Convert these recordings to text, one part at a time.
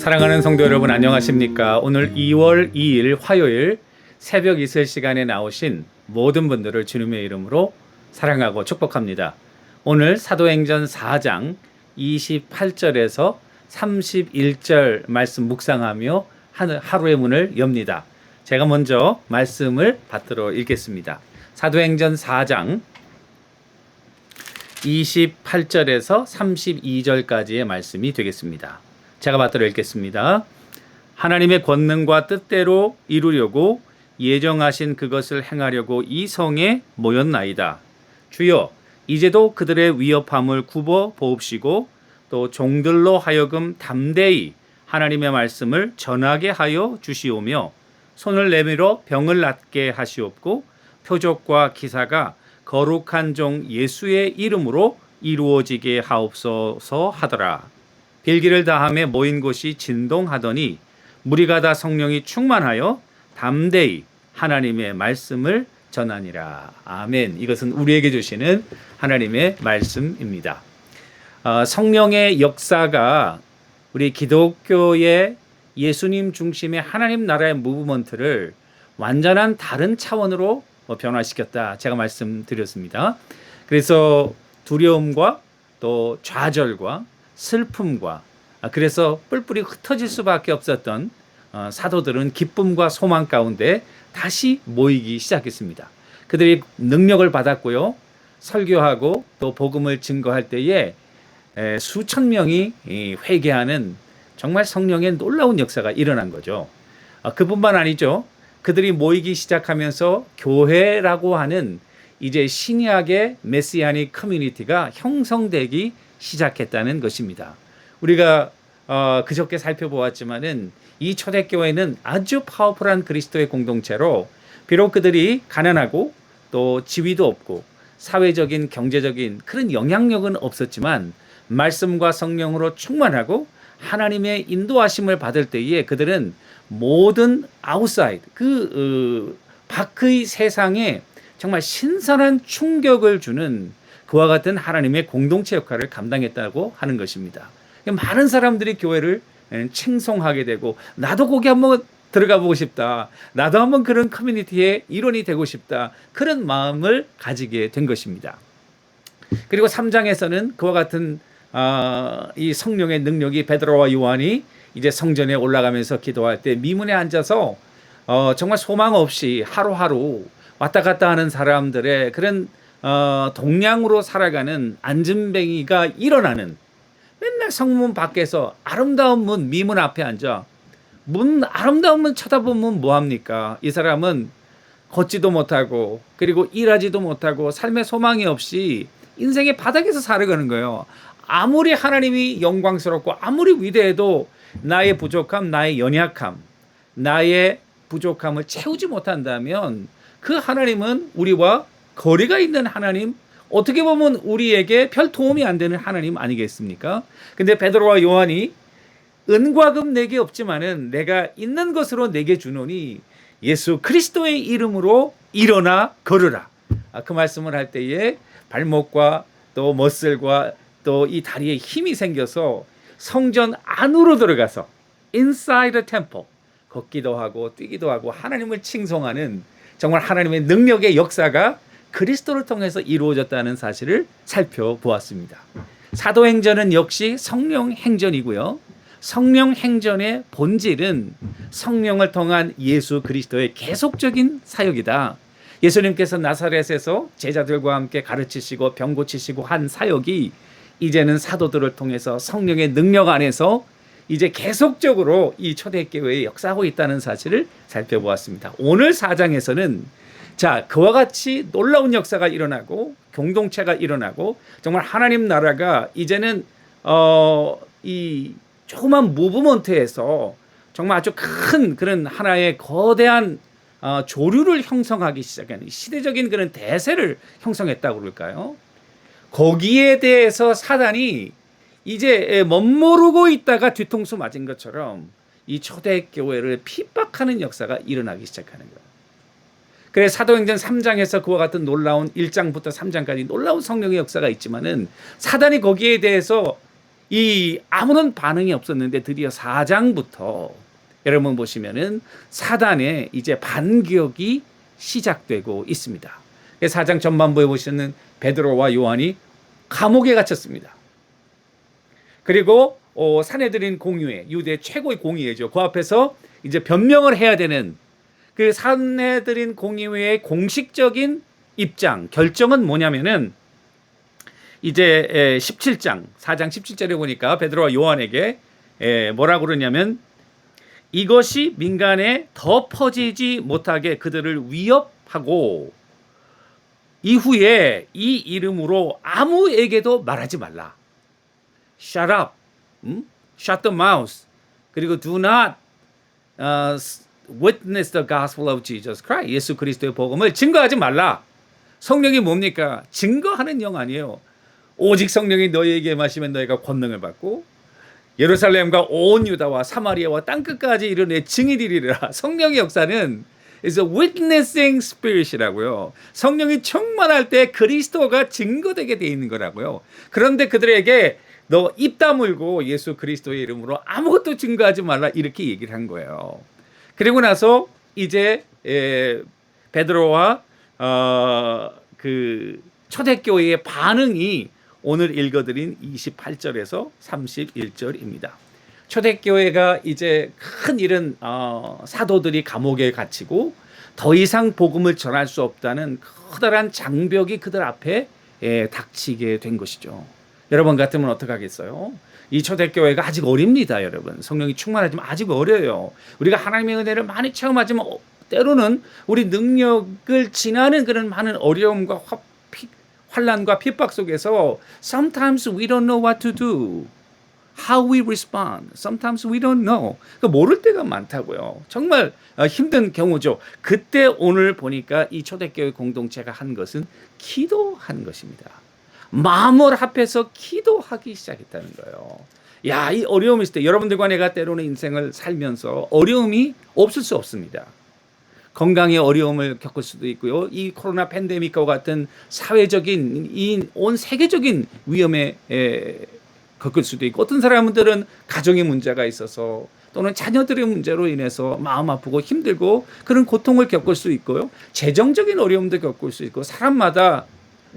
사랑하는 성도 여러분, 안녕하십니까? 오늘 2월 2일 화요일 새벽 이슬 시간에 나오신 모든 분들을 주님의 이름으로 사랑하고 축복합니다. 오늘 사도행전 4장 28절에서 31절 말씀 묵상하며 하루의 문을 엽니다. 제가 먼저 말씀을 받들어 읽겠습니다. 사도행전 4장 28절에서 32절까지의 말씀이 되겠습니다. 제가 받들어 읽겠습니다. 하나님의 권능과 뜻대로 이루려고 예정하신 그것을 행하려고 이 성에 모였나이다. 주여, 이제도 그들의 위협함을 굽어 보옵시고 또 종들로 하여금 담대히 하나님의 말씀을 전하게 하여 주시오며 손을 내밀어 병을 낫게 하시옵고 표적과 기사가 거룩한 종 예수의 이름으로 이루어지게 하옵소서 하더라. 빌기를 다하며 모인 곳이 진동하더니 무리가 다 성령이 충만하여 담대히 하나님의 말씀을 전하니라. 아멘. 이것은 우리에게 주시는 하나님의 말씀입니다. 성령의 역사가 우리 기독교의 예수님 중심의 하나님 나라의 무브먼트를 완전한 다른 차원으로 변화시켰다. 제가 말씀드렸습니다. 그래서 두려움과 또 좌절과 슬픔과 그래서 뿔뿔이 흩어질 수밖에 없었던 사도들은 기쁨과 소망 가운데 다시 모이기 시작했습니다. 그들이 능력을 받았고요. 설교하고 또 복음을 증거할 때에 수천 명이 회개하는 정말 성령의 놀라운 역사가 일어난 거죠. 그뿐만 아니죠. 그들이 모이기 시작하면서 교회라고 하는 이제 신약의 메시아닉 커뮤니티가 형성되기 시작했다는 것입니다. 우리가 그저께 살펴보았지만은 이 초대교회는 아주 파워풀한 그리스도의 공동체로 비록 그들이 가난하고 또 지위도 없고 사회적인 경제적인 그런 영향력은 없었지만 말씀과 성령으로 충만하고 하나님의 인도하심을 받을 때에 그들은 모든 아웃사이드 밖의 세상에 정말 신선한 충격을 주는 그와 같은 하나님의 공동체 역할을 감당했다고 하는 것입니다. 많은 사람들이 교회를 칭송하게 되고 나도 거기 한번 들어가 보고 싶다. 나도 한번 그런 커뮤니티의 일원이 되고 싶다. 그런 마음을 가지게 된 것입니다. 그리고 3장에서는 그와 같은 이 성령의 능력이 베드로와 요한이 이제 성전에 올라가면서 기도할 때 미문에 앉아서 정말 소망 없이 하루하루 왔다 갔다 하는 사람들의 그런 동량으로 살아가는 안진뱅이가 일어나는 맨날 성문 밖에서 아름다운 문 미문 앞에 앉아 아름다운 문 쳐다보면 뭐합니까? 이 사람은 걷지도 못하고 그리고 일하지도 못하고 삶의 소망이 없이 인생의 바닥에서 살아가는 거예요. 아무리 하나님이 영광스럽고 아무리 위대해도 나의 부족함, 나의 연약함, 나의 부족함을 채우지 못한다면 그 하나님은 우리와 거리가 있는 하나님, 어떻게 보면 우리에게 별 도움이 안 되는 하나님 아니겠습니까? 근데 베드로와 요한이 은과 금 내게 없지만은 내가 있는 것으로 내게 주노니 예수 그리스도의 이름으로 일어나 걸으라. 그 말씀을 할 때에 발목과 또 머슬과 또 이 다리에 힘이 생겨서 성전 안으로 들어가서 inside the temple 걷기도 하고 뛰기도 하고 하나님을 칭송하는 정말 하나님의 능력의 역사가 그리스도를 통해서 이루어졌다는 사실을 살펴보았습니다. 사도행전은 역시 성령 행전이고요. 성령 행전의 본질은 성령을 통한 예수 그리스도의 계속적인 사역이다. 예수님께서 나사렛에서 제자들과 함께 가르치시고 병 고치시고 한 사역이 이제는 사도들을 통해서 성령의 능력 안에서 이제 계속적으로 이 초대교회에 역사하고 있다는 사실을 살펴보았습니다. 오늘 4장에서는 그와 같이 놀라운 역사가 일어나고 공동체가 일어나고 정말 하나님 나라가 이제는 이 조그만 무브먼트에서 정말 아주 큰 그런 하나의 거대한 조류를 형성하기 시작하는 시대적인 그런 대세를 형성했다고 그럴까요? 거기에 대해서 사단이 이제 멋모르고 있다가 뒤통수 맞은 것처럼 이 초대교회를 핍박하는 역사가 일어나기 시작하는 거예요. 그래서 사도행전 3장에서 그와 같은 놀라운 1장부터 3장까지 놀라운 성령의 역사가 있지만은 사단이 거기에 대해서 이 아무런 반응이 없었는데 드디어 4장부터 여러분 보시면은 사단의 이제 반격이 시작되고 있습니다. 4장 전반부에 보시는 베드로와 요한이 감옥에 갇혔습니다. 그리고 산헤드린 공의회, 유대 최고의 공의회죠. 그 앞에서 이제 변명을 해야 되는 그 산헤드린 공의회의 공식적인 입장, 결정은 뭐냐면은 이제 17장, 4장 17절에 보니까 베드로와 요한에게 뭐라고 그러냐면 이것이 민간에 더 퍼지지 못하게 그들을 위협하고 이후에 이 이름으로 아무에게도 말하지 말라. Shut up. Shut the mouth. 그리고 do not witness the gospel of Jesus Christ. 예수 그리스도의 복음을 증거하지 말라. 성령이 뭡니까? 증거하는 영 아니에요. 오직 성령이 너희에게 마시면 너희가 권능을 받고 예루살렘과 온 유다와 사마리아와 땅끝까지 이르내 증인이리라. 성령의 역사는 is a witnessing spirit이라고요. 성령이 충만할 때 그리스도가 증거되게 돼 있는 거라고요. 그런데 그들에게 너 입 다물고 예수 그리스도의 이름으로 아무것도 증거하지 말라 이렇게 얘기를 한 거예요. 그리고 나서 이제 베드로와 그 초대교회의 반응이 오늘 읽어드린 28절에서 31절입니다. 초대교회가 이제 큰 일은 사도들이 감옥에 갇히고 더 이상 복음을 전할 수 없다는 커다란 장벽이 그들 앞에 닥치게 된 것이죠. 여러분 같으면 어떡하겠어요? 이 초대교회가 아직 어립니다, 여러분. 성령이 충만하지만 아직 어려요. 우리가 하나님의 은혜를 많이 체험하지만 때로는 우리 능력을 지나는 그런 많은 어려움과 환난과 핍박 속에서 sometimes we don't know what to do. How we respond. Sometimes we don't know. 모를 때가 많다고요. 정말 힘든 경우죠. 그때 오늘 보니까 이 초대교회 공동체가 한 것은 기도한 것입니다. 마음을 합해서 기도하기 시작했다는 거예요. 야, 이 어려움이 있을 때 여러분들과 내가 때로는 인생을 살면서 어려움이 없을 수 없습니다. 건강의 어려움을 겪을 수도 있고요. 이 코로나 팬데믹과 같은 사회적인 이 온 세계적인 위험에 겪을 수도 있고 어떤 사람들은 가정의 문제가 있어서 또는 자녀들의 문제로 인해서 마음 아프고 힘들고 그런 고통을 겪을 수 있고요. 재정적인 어려움도 겪을 수 있고 사람마다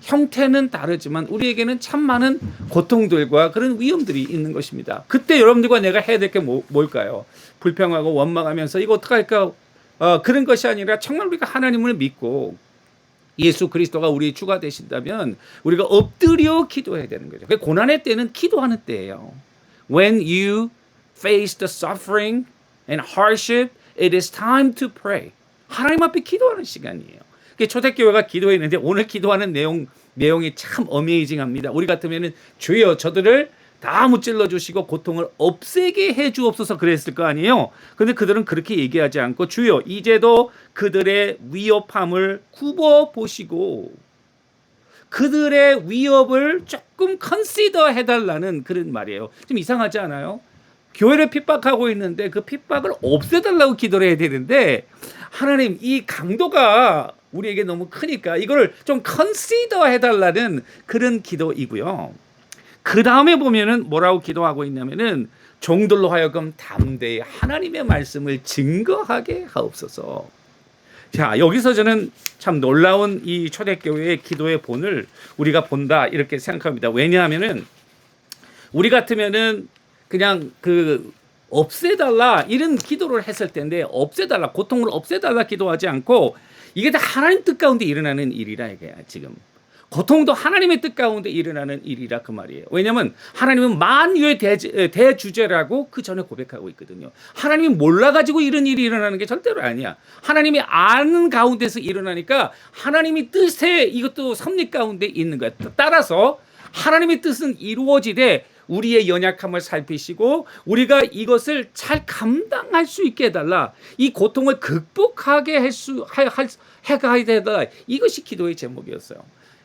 형태는 다르지만 우리에게는 참 많은 고통들과 그런 위험들이 있는 것입니다. 그때 여러분들과 내가 해야 될 게 뭘까요? 불평하고 원망하면서 이거 어떡할까? 그런 것이 아니라 정말 우리가 하나님을 믿고 예수 그리스도가 우리의 주가 되신다면 우리가 엎드려 기도해야 되는 거죠. 고난의 때는 기도하는 때예요. When you face the suffering and hardship, it is time to pray. 하나님 앞에 기도하는 시간이에요. 초대교회가 기도했는데 오늘 기도하는 내용이 참 어메이징합니다. 우리 같으면은 주여 저들을 다 무찔러 주시고 고통을 없애게 해 주옵소서 그랬을 거 아니에요. 근데 그들은 그렇게 얘기하지 않고 주여 이제도 그들의 위협함을 굽어 보시고 그들의 위협을 조금 컨시더 해달라는 그런 말이에요. 좀 이상하지 않아요? 교회를 핍박하고 있는데 그 핍박을 없애달라고 기도를 해야 되는데 하나님 이 강도가 우리에게 너무 크니까 이거를 좀 컨시더 해달라는 그런 기도이고요. 그 다음에 보면은 뭐라고 기도하고 있냐면은 종들로 하여금 담대히 하나님의 말씀을 증거하게 하옵소서. 자, 여기서 저는 참 놀라운 이 초대교회의 기도의 본을 우리가 본다 이렇게 생각합니다. 왜냐하면은 우리 같으면은 그냥 없애달라 이런 기도를 했을 텐데 없애달라 고통을 없애달라 기도하지 않고 이게 다 하나님 뜻 가운데 일어나는 일이라 이게 지금 고통도 하나님의 뜻 가운데 일어나는 일이라 그 말이에요. 왜냐하면 하나님은 만유의 대주제라고 그 전에 고백하고 있거든요. 하나님이 몰라가지고 이런 일이 일어나는 게 절대로 아니야. 하나님이 아는 가운데서 일어나니까 하나님의 뜻에 이것도 섭리 가운데 있는 거야. 따라서 하나님의 뜻은 이루어지되 우리의 연약함을 살피시고 우리가 이것을 잘 감당할 수 있게 해달라. 이 고통을 극복하게 해달라. 이것이 기도의 제목이었어요.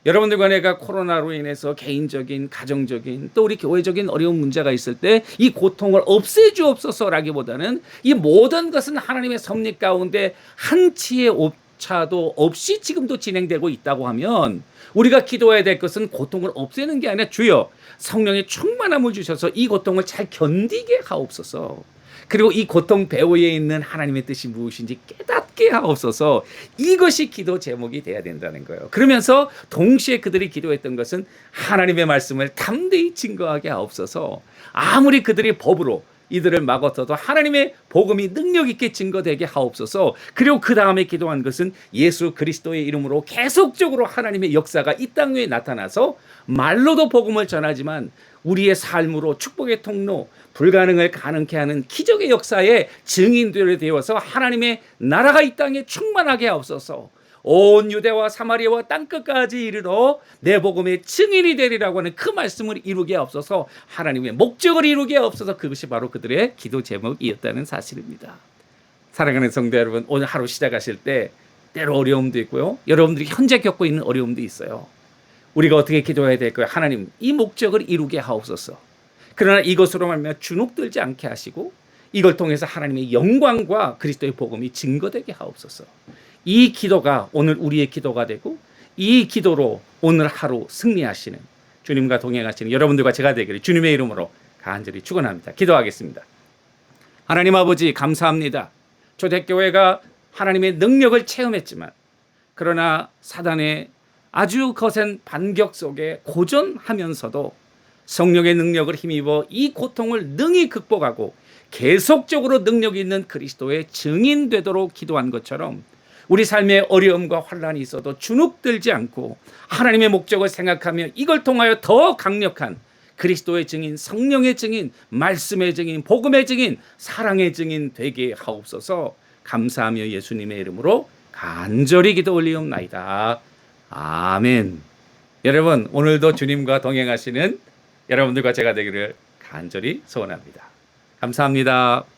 여러분들과 내가 코로나로 인해서 개인적인, 가정적인 또 우리 교회적인 어려운 문제가 있을 때 이 고통을 없애주옵소서라기보다는 이 모든 것은 하나님의 섭리 가운데 한치의 고통조차도 없이 지금도 진행되고 있다고 하면 우리가 기도해야 될 것은 고통을 없애는 게 아니라 주여 성령의 충만함을 주셔서 이 고통을 잘 견디게 하옵소서. 그리고 이 고통 배후에 있는 하나님의 뜻이 무엇인지 깨닫게 하옵소서. 이것이 기도 제목이 돼야 된다는 거예요. 그러면서 동시에 그들이 기도했던 것은 하나님의 말씀을 담대히 증거하게 하옵소서. 아무리 그들이 법으로 이들을 막았어도 하나님의 복음이 능력 있게 증거되게 하옵소서. 그리고 그 다음에 기도한 것은 예수 그리스도의 이름으로 계속적으로 하나님의 역사가 이 땅 위에 나타나서 말로도 복음을 전하지만 우리의 삶으로 축복의 통로, 불가능을 가능케 하는 기적의 역사에 증인들이 되어서 하나님의 나라가 이 땅에 충만하게 하옵소서. 온 유대와 사마리아와 땅끝까지 이르러 내 복음의 증인이 되리라고 하는 그 말씀을 이루게 하옵소서. 하나님의 목적을 이루게 하옵소서. 그것이 바로 그들의 기도 제목이었다는 사실입니다. 사랑하는 성도 여러분, 오늘 하루 시작하실 때 때로 어려움도 있고요, 여러분들이 현재 겪고 있는 어려움도 있어요. 우리가 어떻게 기도해야 될까요? 하나님, 이 목적을 이루게 하옵소서. 그러나 이것으로 말미암아 주눅들지 않게 하시고 이걸 통해서 하나님의 영광과 그리스도의 복음이 증거되게 하옵소서. 이 기도가 오늘 우리의 기도가 되고 이 기도로 오늘 하루 승리하시는 주님과 동행하시는 여러분들과 제가 되기를 주님의 이름으로 간절히 축원합니다. 기도하겠습니다. 하나님 아버지, 감사합니다. 초대교회가 하나님의 능력을 체험했지만 그러나 사단의 아주 거센 반격 속에 고전하면서도 성령의 능력을 힘입어 이 고통을 능히 극복하고 계속적으로 능력 있는 그리스도의 증인 되도록 기도한 것처럼 우리 삶에 어려움과 환란이 있어도 주눅들지 않고 하나님의 목적을 생각하며 이걸 통하여 더 강력한 그리스도의 증인, 성령의 증인, 말씀의 증인, 복음의 증인, 사랑의 증인 되게 하옵소서. 감사하며 예수님의 이름으로 간절히 기도 올리옵나이다. 아멘. 여러분, 오늘도 주님과 동행하시는 여러분들과 제가 되기를 간절히 소원합니다. 감사합니다.